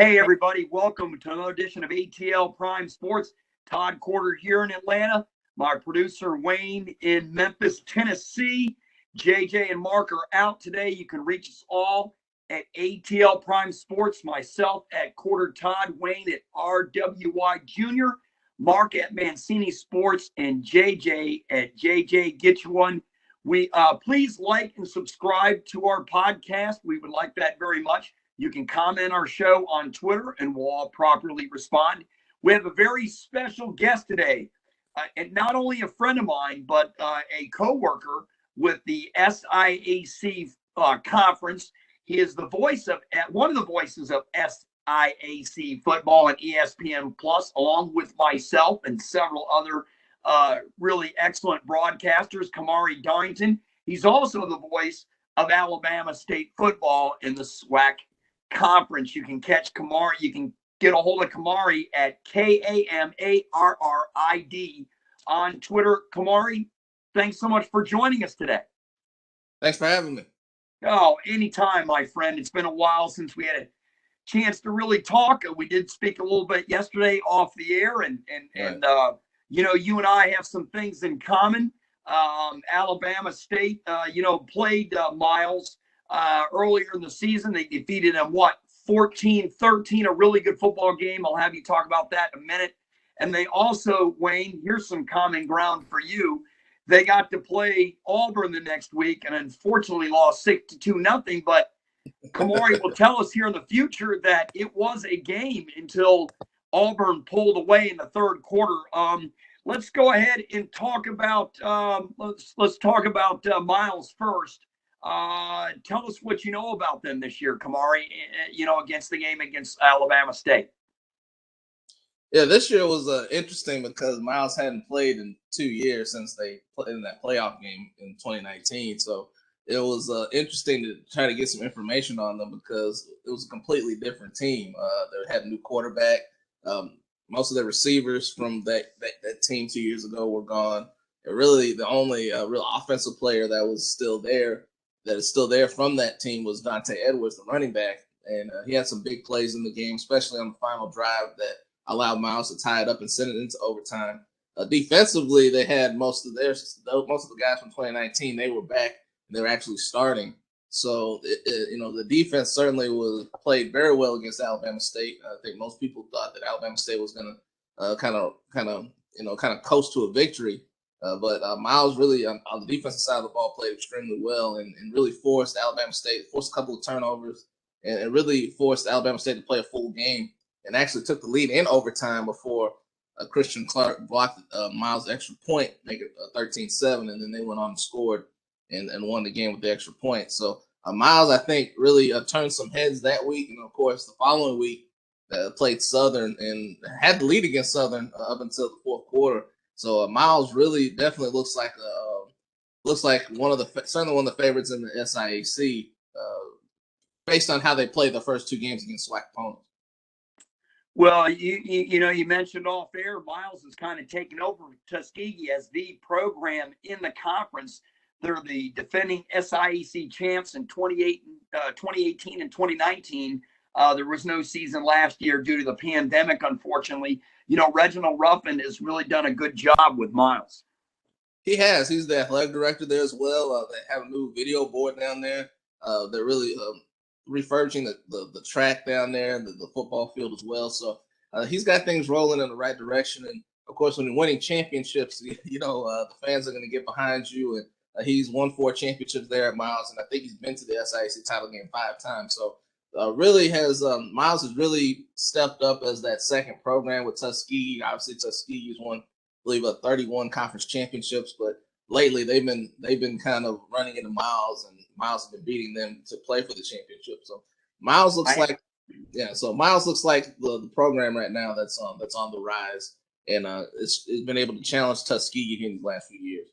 Hey, everybody. Welcome to another edition of ATL Prime Sports. Todd Corder here in Atlanta. My producer, Wayne, in Memphis, Tennessee. JJ and Mark are out today. You can reach us all at ATL Prime Sports. Myself at Corder Todd, Wayne at RWY Jr., Mark at Mancini Sports, and JJ at JJ Get You One. Please like and subscribe to our podcast. We would like that very much. You can comment our show on Twitter, and we'll all properly respond. We have a very special guest today, and not only a friend of mine, but a coworker with the SIAC conference. He is the voice of one of the voices of SIAC football and ESPN Plus, along with myself and several other really excellent broadcasters. Kamarri Darrington. He's also the voice of Alabama State football in the SWAC conference. You can catch Kamarri. You can get a hold of Kamarri at KAMARRID on Twitter. Kamarri, thanks so much for joining us today. Thanks for having me. Oh, anytime, my friend. It's been a while since we had a chance to really talk. We did speak a little bit yesterday off the air, and you and I have some things in common. Alabama State, played Miles earlier in the season. They defeated them, 14-13, a really good football game. I'll have you talk about that in a minute. And they also, Wayne, here's some common ground for you. They got to play Auburn the next week and unfortunately lost 6-2-0. But Kamarri will tell us here in the future that it was a game until Auburn pulled away in the third quarter. Let's go ahead and talk about let's talk about Miles first. Tell us what you know about them this year, Kamarri, against the game against Alabama State. Yeah, this year was interesting because Miles hadn't played in 2 years since they played in that playoff game in 2019. So it was interesting to try to get some information on them because it was a completely different team. They had a new quarterback. Most of their receivers from that team 2 years ago were gone. And really, the only real offensive player that is still there from that team was Dante Edwards, the running back. And he had some big plays in the game, especially on the final drive that allowed Miles to tie it up and send it into overtime. Defensively, they had most of the guys from 2019. They were back and they were actually starting. So the defense certainly played very well against Alabama State. I think most people thought that Alabama State was going to kind of coast to a victory. But Miles really on the defensive side of the ball played extremely well and really forced a couple of turnovers and really forced Alabama State to play a full game and actually took the lead in overtime before Christian Clark blocked Miles' extra point, make it 13-7, and then they went on and scored and won the game with the extra point. So Miles, I think, really turned some heads that week. And, of course, the following week played Southern and had the lead against Southern up until the fourth quarter. So Miles really definitely looks like certainly one of the favorites in the SIAC based on how they played the first two games against SWAC opponents. Well, you mentioned off air, Miles has kind of taken over Tuskegee as the program in the conference. They're the defending SIAC champs in 2018 and 2019. There was no season last year due to the pandemic, unfortunately. Reginald Ruffin has really done a good job with Miles. He has. He's the athletic director there as well. They have a new video board down there. They're really refurbishing the track down there, the football field as well. So he's got things rolling in the right direction. And, of course, when you're winning championships, the fans are going to get behind you. And he's won 4 championships there at Miles, and I think he's been to the SIAC title game 5 times. So Miles has really stepped up as that second program with Tuskegee. Obviously, Tuskegee's won, I believe, 31 conference championships, but lately they've been kind of running into Miles, and Miles has been beating them to play for the championship. So Miles looks like the program right now that's on the rise, and it's been able to challenge Tuskegee in the last few years.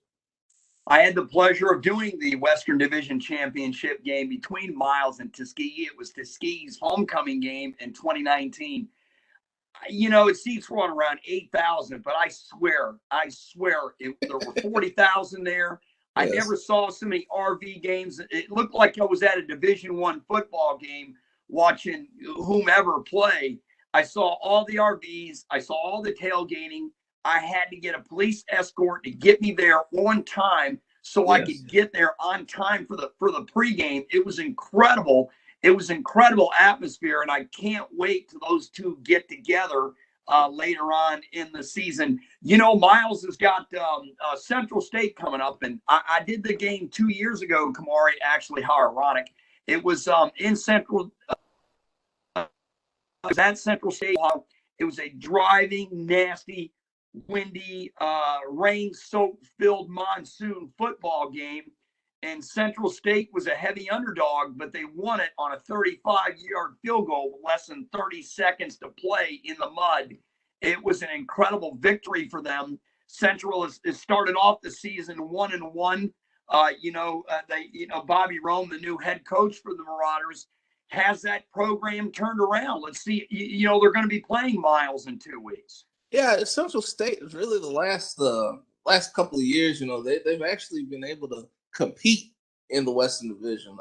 I had the pleasure of doing the Western Division Championship game between Miles and Tuskegee. It was Tuskegee's homecoming game in 2019. It seats were on around 8,000, but I swear, there were 40,000 there. I never saw so many RV games. It looked like I was at a Division I football game watching whomever play. I saw all the RVs. I saw all the tailgating. I had to get a police escort to get me there on time so I could get there on time for the pregame. It was incredible. It was incredible atmosphere, and I can't wait till those two get together later on in the season. You know, Miles has got Central State coming up, and I did the game 2 years ago, Kamarri. Actually, how ironic. It was in Central. It was at Central State. It was a driving, nasty, windy, rain-soaked-filled monsoon football game. And Central State was a heavy underdog, but they won it on a 35-yard field goal with less than 30 seconds to play in the mud. It was an incredible victory for them. Central has started off the season 1-1. Bobby Rome, the new head coach for the Marauders, has that program turned around. Let's see. They're going to be playing Miles in 2 weeks. Yeah, Central State is really the last couple of years. They've actually been able to compete in the Western Division.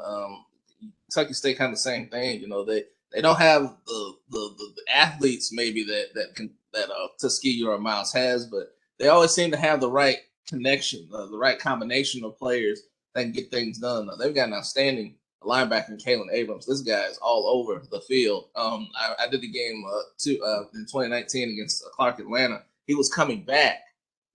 Kentucky State kind of the same thing. They don't have the athletes maybe that Tuskegee or Miles has, but they always seem to have the right connection, the right combination of players that can get things done. They've got an outstanding linebacker in Kalen Abrams. This guy is all over the field. I did the game in 2019 against Clark Atlanta. He was coming back,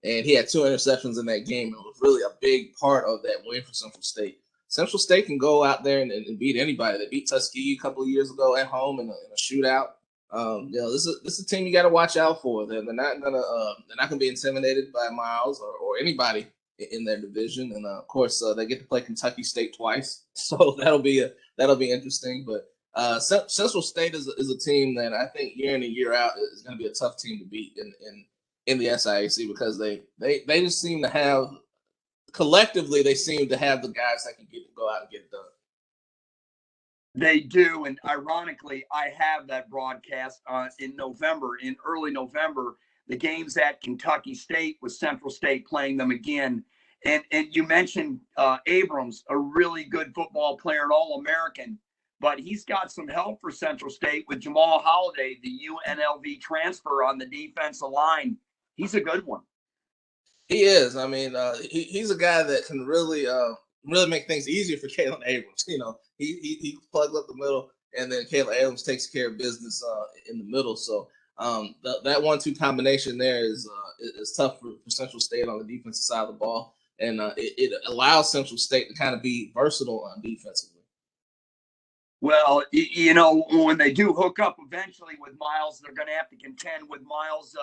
and he had 2 interceptions in that game. It was really a big part of that win for Central State. Central State can go out there and beat anybody. They beat Tuskegee a couple of years ago at home in a shootout. This is a team you got to watch out for. They're not gonna be intimidated by Miles or anybody in their division, and of course they get to play Kentucky State twice, so that'll be interesting. But Central State is a team that I think year in and year out is going to be a tough team to beat in the SIAC, because they just seem to have, collectively, they seem to have the guys that can go out and get it done. They do, and ironically, I have that broadcast in early November. The game's at Kentucky State with Central State playing them again. And you mentioned Abrams, a really good football player, an All-American, but he's got some help for Central State with Jamal Holliday, the UNLV transfer on the defensive line. He's a good one. He is. I mean, he's a guy that can really make things easier for Kalen Abrams. He plugs up the middle, and then Kalen Abrams takes care of business in the middle. So that 1-2 combination there is tough for Central State on the defensive side of the ball, and it allows Central State to kind of be versatile on defensively. Well, when they do hook up eventually with Miles, they're going to have to contend with Miles'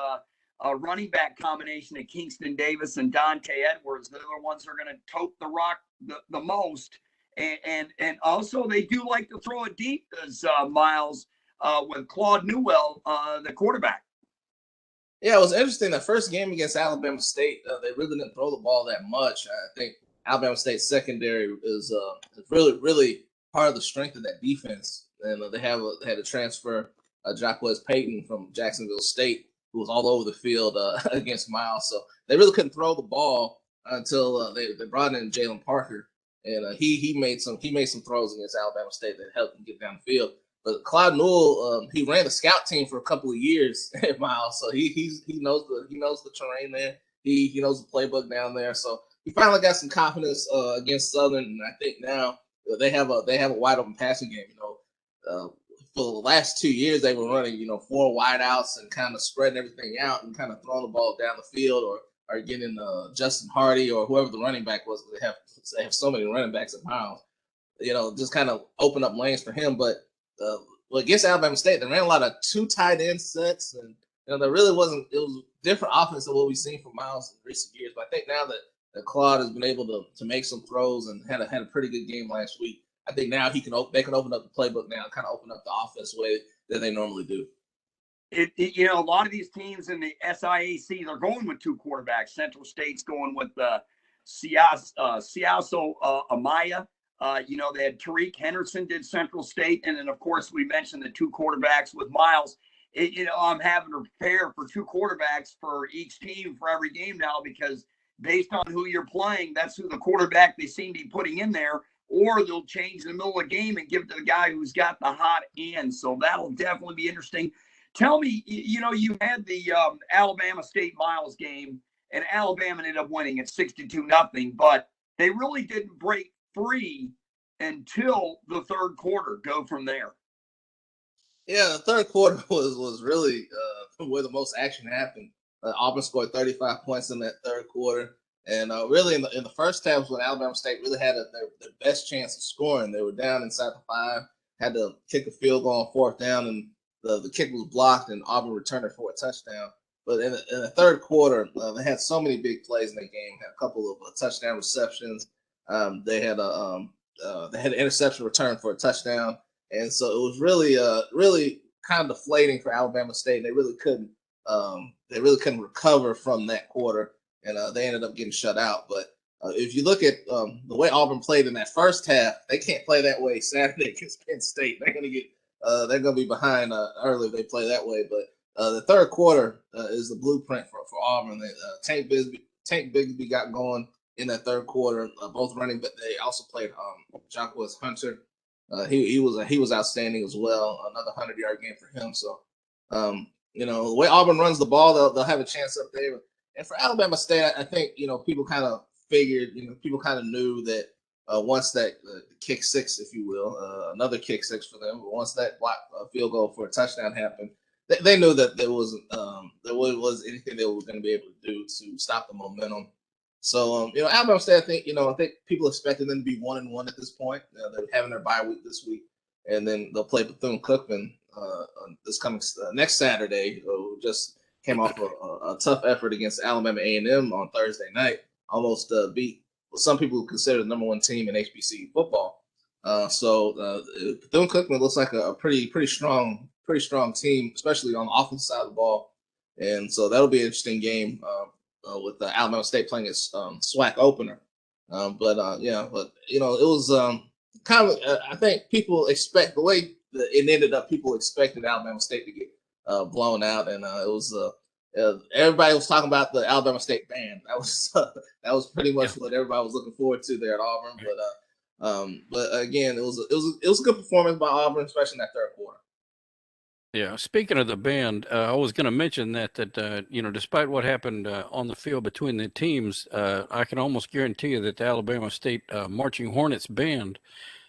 running back combination of Kingston Davis and Dante Edwards. They're the ones who are going to tote the rock the most. And also they do like to throw it deep as Miles with Claude Newell, the quarterback. Yeah, it was interesting. The first game against Alabama State, they really didn't throw the ball that much. I think Alabama State's secondary is really, really part of the strength of that defense. And they had a transfer, Jacquez Payton from Jacksonville State, who was all over the field against Miles. So they really couldn't throw the ball until they brought in Jalen Parker, and he made some throws against Alabama State that helped him get down the field. But Claude Newell, he ran the scout team for a couple of years at Miles, so he knows the terrain there. He knows the playbook down there. So he finally got some confidence against Southern, and I think now they have a wide open passing game. For the last 2 years, they were running 4 wideouts and kind of spreading everything out and kind of throwing the ball down the field, or getting Justin Hardy or whoever the running back was. They have so many running backs at Miles, just kind of open up lanes for him. But against Alabama State, they ran a lot of 2 tight end sets, and there really wasn't. It was different offense than what we've seen from Miles in recent years. But I think now that Claude has been able to make some throws and had a pretty good game last week, I think now they can open up the playbook now, kind of open up the offense the way that they normally do. A lot of these teams in the SIAC, they're going with 2 quarterbacks. Central State's going with Siaso Amaya. They had Tariq Henderson did Central State. And then, of course, we mentioned the 2 quarterbacks with Miles. I'm having to prepare for 2 quarterbacks for each team for every game now, because based on who you're playing, that's who the quarterback they seem to be putting in there, or they'll change in the middle of the game and give it to the guy who's got the hot end. So that'll definitely be interesting. Tell me, you had the Alabama State Miles game, and Alabama ended up winning at 62-0, but they really didn't break free until the third quarter. Go from there. Yeah, the third quarter was really where the most action happened. Auburn scored 35 points in that third quarter. And really in the first half when Alabama State really had their best chance of scoring. They were down inside the 5, had to kick a field goal on fourth down, and the kick was blocked, and Auburn returned it for a touchdown. But in the third quarter, they had so many big plays in the game. Had a couple of touchdown receptions. They had an interception return for a touchdown, and so it was really kind of deflating for Alabama State. They really couldn't recover from that quarter, and they ended up getting shut out. But if you look at the way Auburn played in that first half, they can't play that way Saturday against Penn State. They're gonna be behind early if they play that way. But the third quarter is the blueprint for Auburn. Tank Bigsby got going in that third quarter, both running, but they also played Jacquez Hunter. He was outstanding as well. Another 100-yard game for him. So the way Auburn runs the ball, they'll have a chance up there. And for Alabama State, I think people kind of figured, people kind of knew that once that kick six, if you will, another kick six for them, once that block field goal for a touchdown happened, they knew that there wasn't anything they were going to be able to do to stop the momentum. So Alabama State, I think people expected them to be 1-1 at this point. They're having their bye week this week, and then they'll play Bethune-Cookman this coming next Saturday. Who just came off a tough effort against Alabama A&M on Thursday night. Almost beat what some people consider the number 1 team in HBCU football. So Bethune-Cookman looks like a pretty strong team, especially on the offensive side of the ball. And so that'll be an interesting game with Alabama State playing its SWAC opener. But it was kind of I think people expect the way it ended up. People expected Alabama State to get blown out, and it was everybody was talking about the Alabama State band. That was pretty much what everybody was looking forward to there at Auburn. But again, it was a good performance by Auburn, especially in that third quarter. Yeah, speaking of the band, I was going to mention that despite what happened on the field between the teams, I can almost guarantee you that the Alabama State Marching Hornets band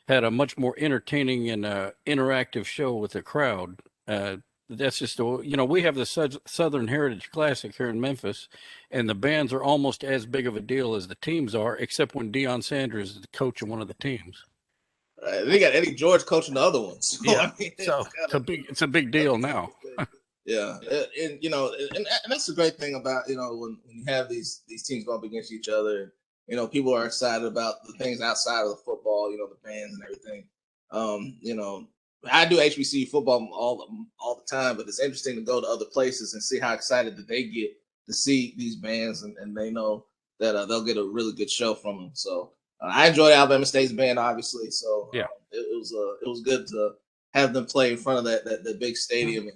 had a much more entertaining and interactive show with the crowd. That's just we have the Southern Heritage Classic here in Memphis, and the bands are almost as big of a deal as the teams are, except when Deion Sanders is the coach of one of the teams. They got Eddie George coaching the other ones. So, yeah, it's a big deal now. Yeah, and that's the great thing about when you have these teams going up against each other. People are excited about the things outside of the football. The bands and everything. I do HBCU football all the time, but it's interesting to go to other places and see how excited that they get to see these bands, and they know that they'll get a really good show from them. So. I enjoyed Alabama State's band, obviously. So yeah, it was good to have them play in front of that big stadium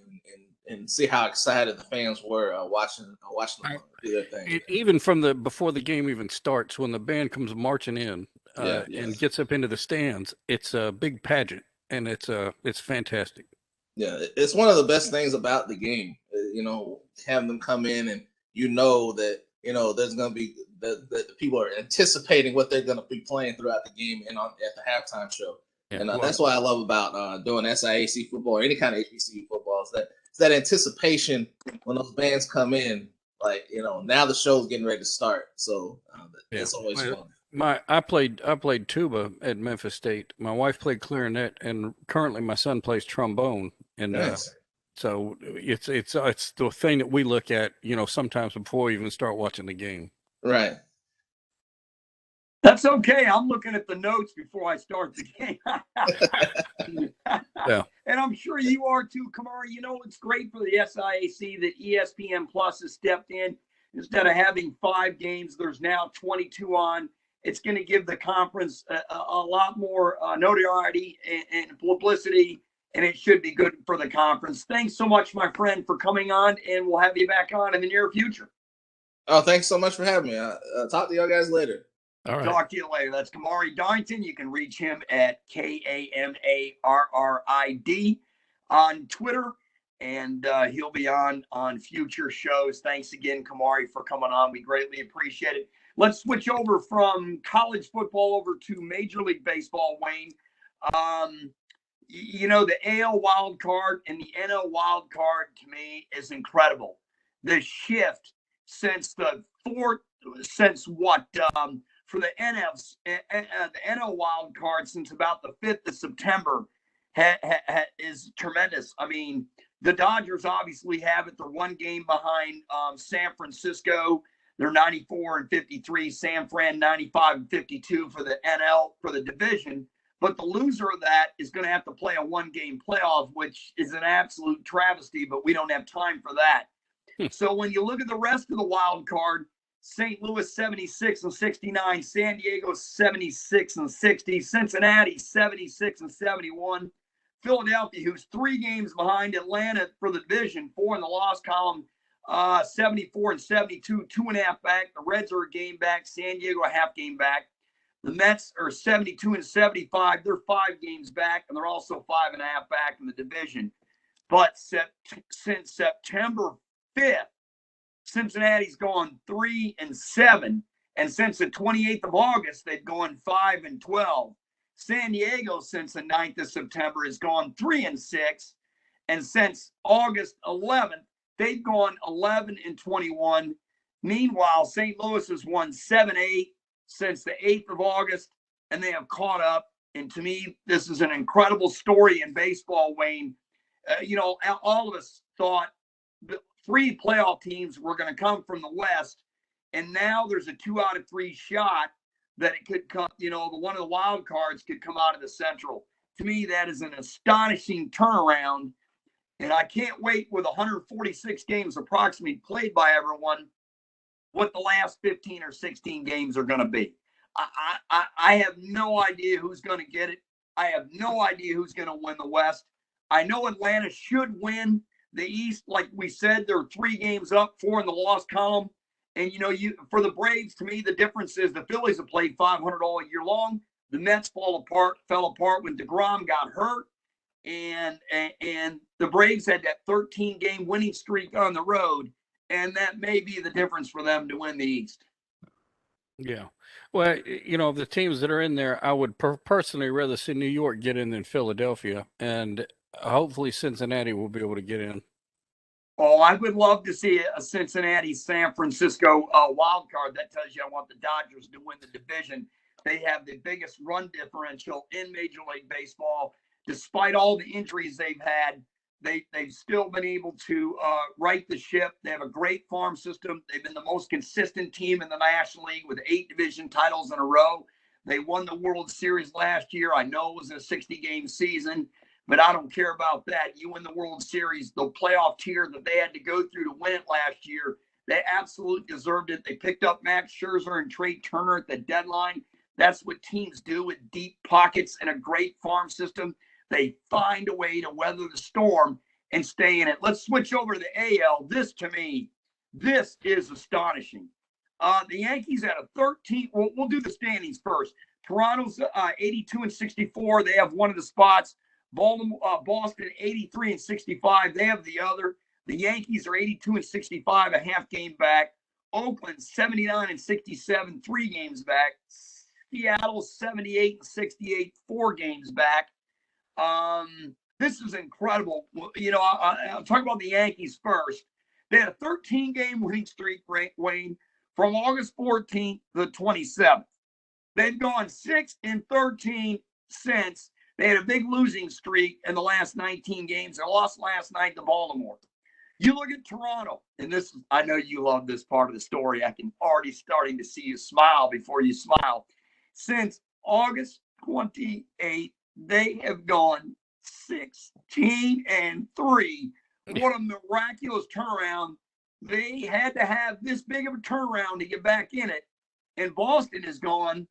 and see how excited the fans were watching them do their thing. Even before the game even starts, when the band comes marching in and gets up into the stands, it's a big pageant, and it's fantastic. Yeah, it's one of the best things about the game. Having them come in and that there's going to be that people are anticipating what they're going to be playing throughout the game and at the halftime show. Yeah, and that's what I love about doing SIAC football or any kind of HBCU football is that anticipation when those bands come in, now the show's getting ready to start. So it's always fun. I played tuba at Memphis State. My wife played clarinet, and currently my son plays trombone. And nice. So it's the thing that we look at, sometimes before we even start watching the game. Right. That's okay. I'm looking at the notes before I start the game. Yeah. And I'm sure you are too, Kamarri. It's great for the SIAC that ESPN Plus has stepped in. Instead of having 5 games, there's now 22 on. It's going to give the conference a lot more notoriety and publicity, and it should be good for the conference. Thanks so much, my friend, for coming on, and we'll have you back on in the near future. Oh, thanks so much for having me. I'll talk to y'all guys later. All right. Talk to you later. That's Kamarri Darrington. You can reach him at Kamarrid on Twitter, and he'll be on future shows. Thanks again, Kamarri, for coming on. We greatly appreciate it. Let's switch over from college football over to Major League Baseball, Wayne. The AL wild card and the NL wild card to me is incredible. The shift since for the NL wild card since about the 5th of September is tremendous. I mean, the Dodgers obviously have it. They're one game behind San Francisco. They're 94-53. San Fran 95-52 for the NL for the division. But the loser of that is going to have to play a one-game playoff, which is an absolute travesty, but we don't have time for that. So when you look at the rest of the wild card, St. Louis 76-69, San Diego 76-60, Cincinnati 76-71, Philadelphia, who's 3 games behind Atlanta for the division, 4 in the loss column, 74-72, 2.5 back. The Reds are a game back. San Diego a half game back. The Mets are 72-75. They're 5 games back, and they're also 5.5 back in the division. But since September 5th, Cincinnati's gone 3-7, and since the 28th of August, they've gone 5-12. San Diego, since the 9th of September, has gone 3-6, and since August 11th, they've gone 11-21. Meanwhile, St. Louis has won 7-8 since the 8th of August, and they have caught up. And to me, this is an incredible story in baseball, Wayne. All of us thought the 3 playoff teams were going to come from the West, and now there's a 2 out of 3 shot that it could come, one of the wild cards could come out of the Central. To me, that is an astonishing turnaround, and I can't wait with 146 games approximately played by everyone, what the last 15 or 16 games are going to be. I have no idea who's going to get it. I have no idea who's going to win the West. I know Atlanta should win the East. Like we said, they're 3 games up, 4 in the loss column. And, for the Braves, to me, the difference is the Phillies have played 500 all year long. The Mets fell apart when DeGrom got hurt. And the Braves had that 13-game winning streak on the road. And that may be the difference for them to win the East. Yeah. Well, the teams that are in there, I would personally rather see New York get in than Philadelphia. And hopefully Cincinnati will be able to get in. Oh, I would love to see a Cincinnati-San Francisco wild card. That tells you I want the Dodgers to win the division. They have the biggest run differential in Major League Baseball. Despite all the injuries they've had, they've still been able to right the ship. They have a great farm system. They've been the most consistent team in the National League with 8 division titles in a row. They won the World Series last year. I know it was a 60-game season, but I don't care about that. You win the World Series, the playoff tier that they had to go through to win it last year, they absolutely deserved it. They picked up Max Scherzer and Trey Turner at the deadline. That's what teams do with deep pockets and a great farm system. They find a way to weather the storm and stay in it. Let's switch over to the AL. To me, this is astonishing. The Yankees had a 13. We'll do the standings first. Toronto's 82-64. They have one of the spots. Boston 83-65. They have the other. The Yankees are 82-65, a half game back. Oakland 79-67, 3 games back. Seattle 78-68, 4 games back. This is incredible. I'll talk about the Yankees first. They had a 13-game winning streak, Wayne, from August 14th to the 27th. They've gone 6-13 since. They had a big losing streak in the last 19 games. They lost last night to Baltimore. You look at Toronto, and I know you love this part of the story. I can already starting to see you smile before you smile. Since August 28th, they have gone 16-3. What a miraculous turnaround. They had to have this big of a turnaround to get back in it. And Boston has gone,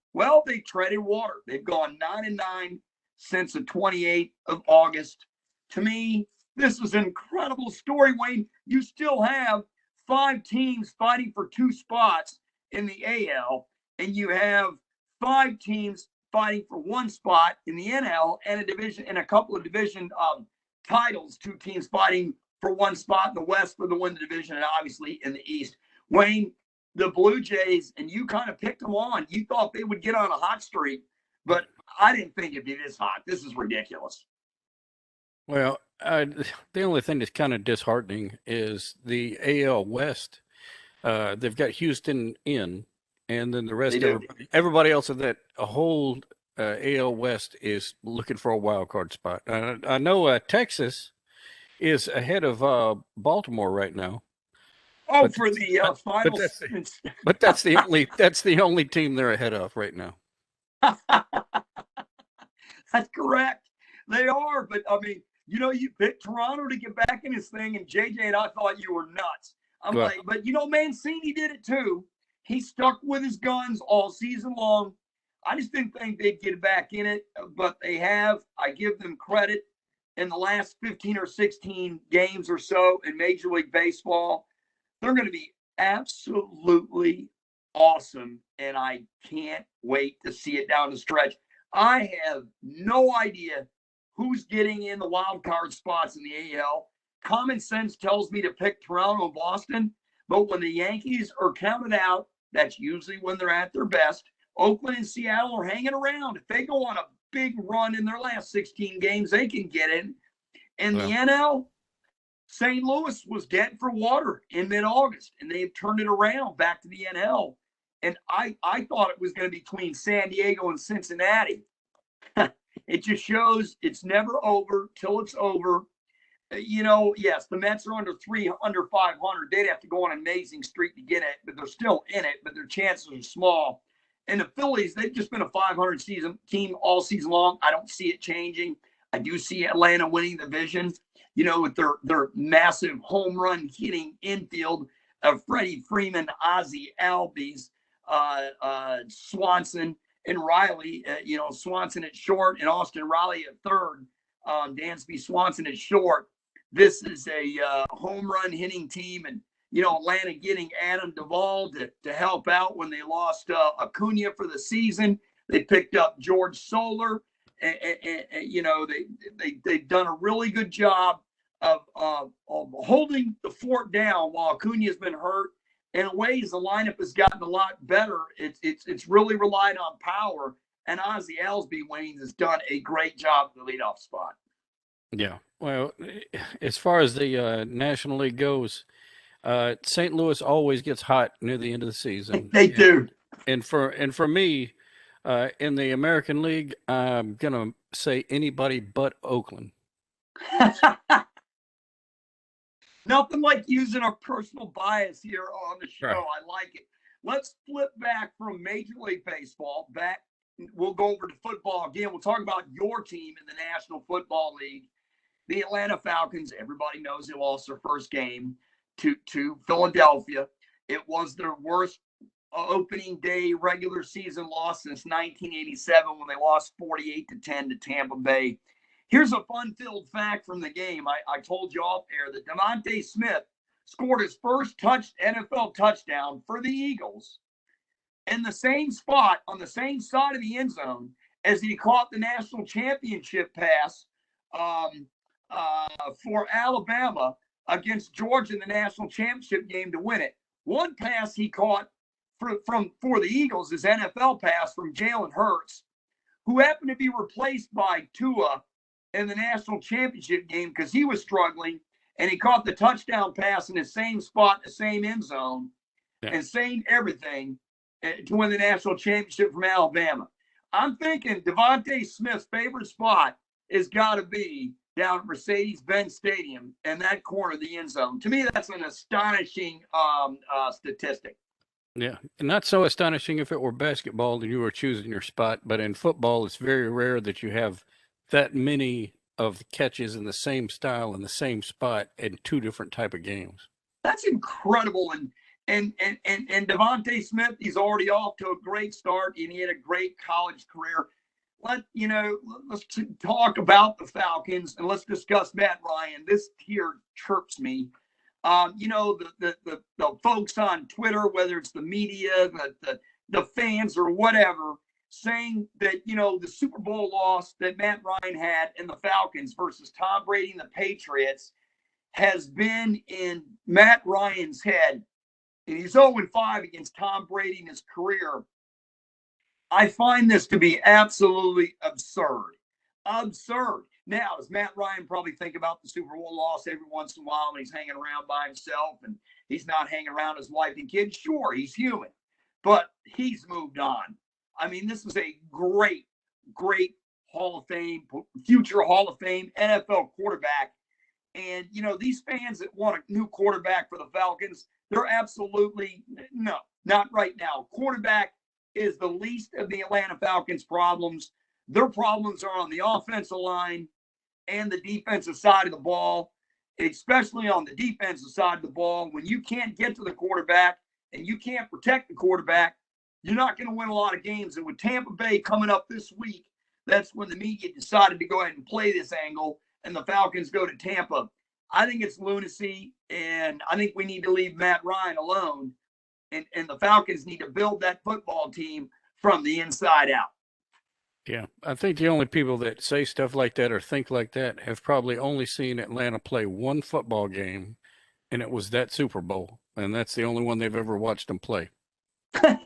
they treaded water. They've gone 9-9 since the 28th of August. To me, this is an incredible story, Wayne. You still have 5 teams fighting for 2 spots in the AL, and you have 5 teams fighting for one spot in the NL and a division and a couple of division titles, 2 teams fighting for one spot in the West for the win the division, and obviously in the East. Wayne, the Blue Jays, and you kind of picked them on. You thought they would get on a hot streak, but I didn't think it'd be this hot. This is ridiculous. Well, the only thing that's kind of disheartening is the AL West. They've got Houston in, and then the rest of everybody else of that whole AL West is looking for a wild card spot. I know Texas is ahead of Baltimore right now. Oh, for the finals. But that's the only team they're ahead of right now. That's correct. They are, but I mean, you know, you picked Toronto to get back in this thing, and JJ and I thought you were nuts. I'm like, but you know, Mancini did it too. He stuck with his guns all season long. I just didn't think they'd get back in it, but they have. I give them credit. In the last 15 or 16 games or so in Major League Baseball, they're going to be absolutely awesome, and I can't wait to see it down the stretch. I have no idea who's getting in the wild card spots in the AL. Common sense tells me to pick Toronto and Boston, but when the Yankees are counted out, that's usually when they're at their best. Oakland and Seattle are hanging around. If they go on a big run in their last 16 games, they can get in. In the NL, St. Louis was dead for water in mid-August, and they've turned it around back to the NL. And I thought it was going to be between San Diego and Cincinnati. It just shows it's never over till it's over. You know, yes, the Mets are under 500. They'd have to go on an amazing streak to get it, but they're still in it, but their chances are small. And the Phillies, they've just been a 500 season team all season long. I don't see it changing. I do see Atlanta winning the division, you know, with their massive home run hitting infield of Freddie Freeman, Ozzie Albies, Swanson, and Riley. You know, Swanson at short and Austin Riley at third. Dansby Swanson at short. This is a home run hitting team, and you know, Atlanta getting Adam Duvall to help out when they lost Acuna for the season. They picked up George Soler, and you know, they've done a really good job of holding the fort down while Acuna has been hurt. In ways, the lineup has gotten a lot better. It's really relied on power, and Ozzie Albies Wayne has done a great job at the leadoff spot. Yeah, well, as far as the National League goes, St. Louis always gets hot near the end of the season. They do. And for me, in the American League, I'm gonna say anybody but Oakland. Nothing like using our personal bias here on the show. Right. I like it. Let's flip back from Major League Baseball back. We'll go over to football again. We'll talk about your team in the National Football League, the Atlanta Falcons. Everybody knows they lost their first game to Philadelphia. It was their worst opening day regular season loss since 1987 when they lost 48-10 to Tampa Bay. Here's a fun-filled fact from the game. I told you off air that Devontae Smith scored his first NFL touchdown for the Eagles in the same spot on the same side of the end zone as he caught the national championship pass for Alabama against Georgia in the national championship game to win it. One pass he caught for the Eagles, his NFL pass from Jalen Hurts, who happened to be replaced by Tua in the national championship game because he was struggling, and he caught the touchdown pass in the same spot, the same end zone, and same everything to win the national championship from Alabama. I'm thinking Devontae Smith's favorite spot has got to be down at Mercedes-Benz Stadium in that corner of the end zone. To me, that's an astonishing statistic. Yeah, and not so astonishing if it were basketball and you were choosing your spot, but in football, it's very rare that you have that many of catches in the same style in the same spot in 2 different type of games. That's incredible. And Devontae Smith, he's already off to a great start, and he had a great college career. Let's talk about the Falcons, and let's discuss Matt Ryan. This here chirps me. The folks on Twitter, whether it's the media, the fans or whatever, saying that, the Super Bowl loss that Matt Ryan had in the Falcons versus Tom Brady and the Patriots has been in Matt Ryan's head, and he's 0-5 against Tom Brady in his career. I find this to be absolutely absurd. Absurd. Now, does Matt Ryan probably think about the Super Bowl loss every once in a while when he's hanging around by himself and he's not hanging around his wife and kids? Sure, he's human, but he's moved on. I mean, this is a great, great Hall of Fame, future Hall of Fame NFL quarterback. And, these fans that want a new quarterback for the Falcons, they're absolutely, no, not right now. Quarterback is the least of the Atlanta Falcons' problems. Their problems are on the offensive line and the defensive side of the ball, especially on the defensive side of the ball. When you can't get to the quarterback and you can't protect the quarterback, you're not going to win a lot of games. And with Tampa Bay coming up this week, that's when the media decided to go ahead and play this angle, and the Falcons go to Tampa. I think it's lunacy, and I think we need to leave Matt Ryan alone, and the Falcons need to build that football team from the inside out. Yeah, I think the only people that say stuff like that or think like that have probably only seen Atlanta play one football game, and it was that Super Bowl, and that's the only one they've ever watched them play.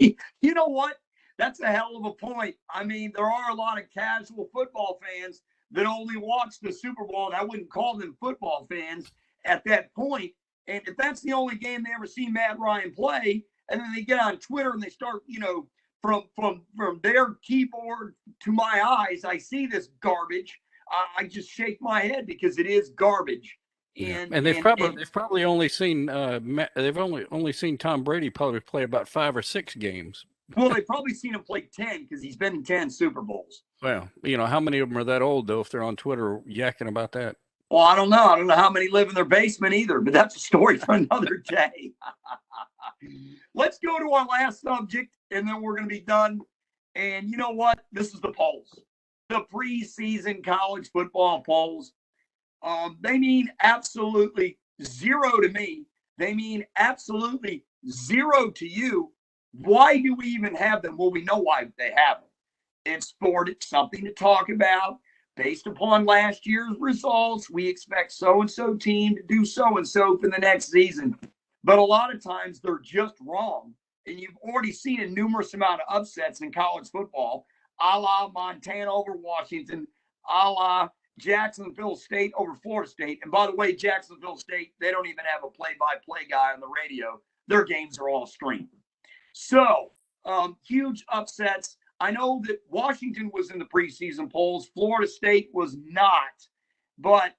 You know what? That's a hell of a point. I mean, there are a lot of casual football fans that only watch the Super Bowl, and I wouldn't call them football fans at that point. And if that's the only game they ever see Matt Ryan play, and then they get on Twitter and they start, from their keyboard to my eyes, I see this garbage. I just shake my head because it is garbage. And they've probably only seen they've only seen Tom Brady probably play about 5 or 6 games. Well, they've probably seen him play 10 because he's been in 10 Super Bowls. Well, how many of them are that old, though, if they're on Twitter yakking about that? Well, I don't know. I don't know how many live in their basement either, but that's a story for another day. Let's go to our last subject, and then we're going to be done. And you know what? This is the polls. The preseason college football polls. They mean absolutely zero to me. They mean absolutely zero to you. Why do we even have them? Well, we know why they have them. It's sport. It's something to talk about. Based upon last year's results, we expect so-and-so team to do so-and-so for the next season. But a lot of times they're just wrong. And you've already seen a numerous amount of upsets in college football, a la Montana over Washington, a la Jacksonville State over Florida State. And by the way, Jacksonville State, they don't even have a play-by-play guy on the radio. Their games are all streamed. So, huge upsets. I know that Washington was in the preseason polls. Florida State was not. But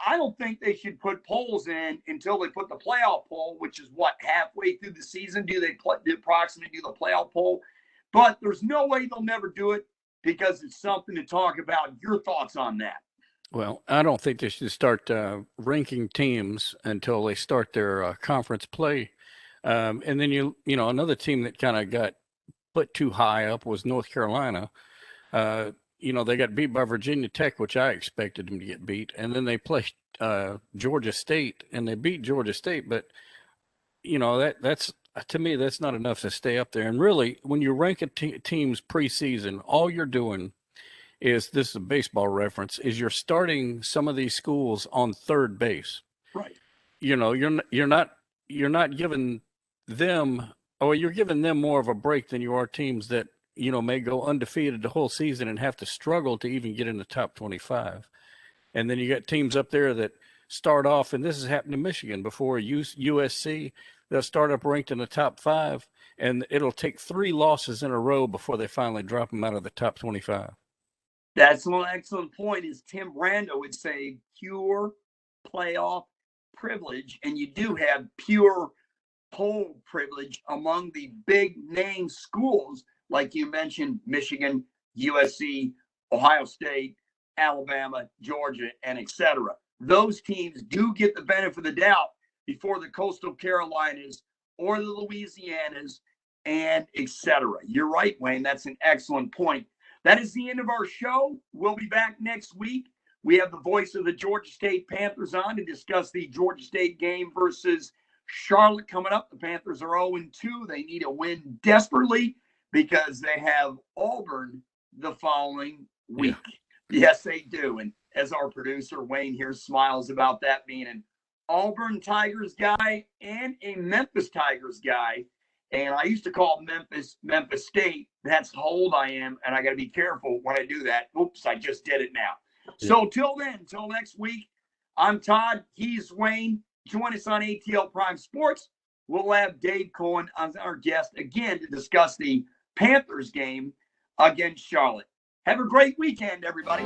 I don't think they should put polls in until they put the playoff poll, which is halfway through the season? Do they approximately do the playoff poll? But there's no way they'll never do it because it's something to talk about. Your thoughts on that? Well, I don't think they should start ranking teams until they start their conference play. And then, another team that kind of got put too high up was North Carolina. They got beat by Virginia Tech, which I expected them to get beat. And then they played Georgia State, and they beat Georgia State. But, that's to me, that's not enough to stay up there. And really, when you rank a team's preseason, all you're doing is, this is a baseball reference, is you're starting some of these schools on third base. Right. You're not giving them, or you're giving them more of a break than you are teams that, may go undefeated the whole season and have to struggle to even get in the top 25. And then you got teams up there that start off, and this has happened to Michigan before, USC, they'll start up ranked in the top 5, and it'll take 3 losses in a row before they finally drop them out of the top 25. That's an excellent point. As Tim Brando would say, pure playoff privilege, and you do have pure poll privilege among the big name schools, like you mentioned, Michigan, USC, Ohio State, Alabama, Georgia, and etc. Those teams do get the benefit of the doubt before the Coastal Carolinas or the Louisianas and etc. You're right, Wayne. That's an excellent point. That is the end of our show. We'll be back next week. We have the voice of the Georgia State Panthers on to discuss the Georgia State game versus Charlotte coming up. The Panthers are 0-2. They need a win desperately because they have Auburn the following week. Yeah. Yes, they do. And as our producer Wayne here smiles about that being an Auburn Tigers guy and a Memphis Tigers guy. And I used to call Memphis State. That's how old I am, and I got to be careful when I do that. Oops, I just did it now. Yeah. So till then, till next week, I'm Todd. He's Wayne. Join us on ATL Prime Sports. We'll have Dave Cohen as our guest again to discuss the Panthers game against Charlotte. Have a great weekend, everybody.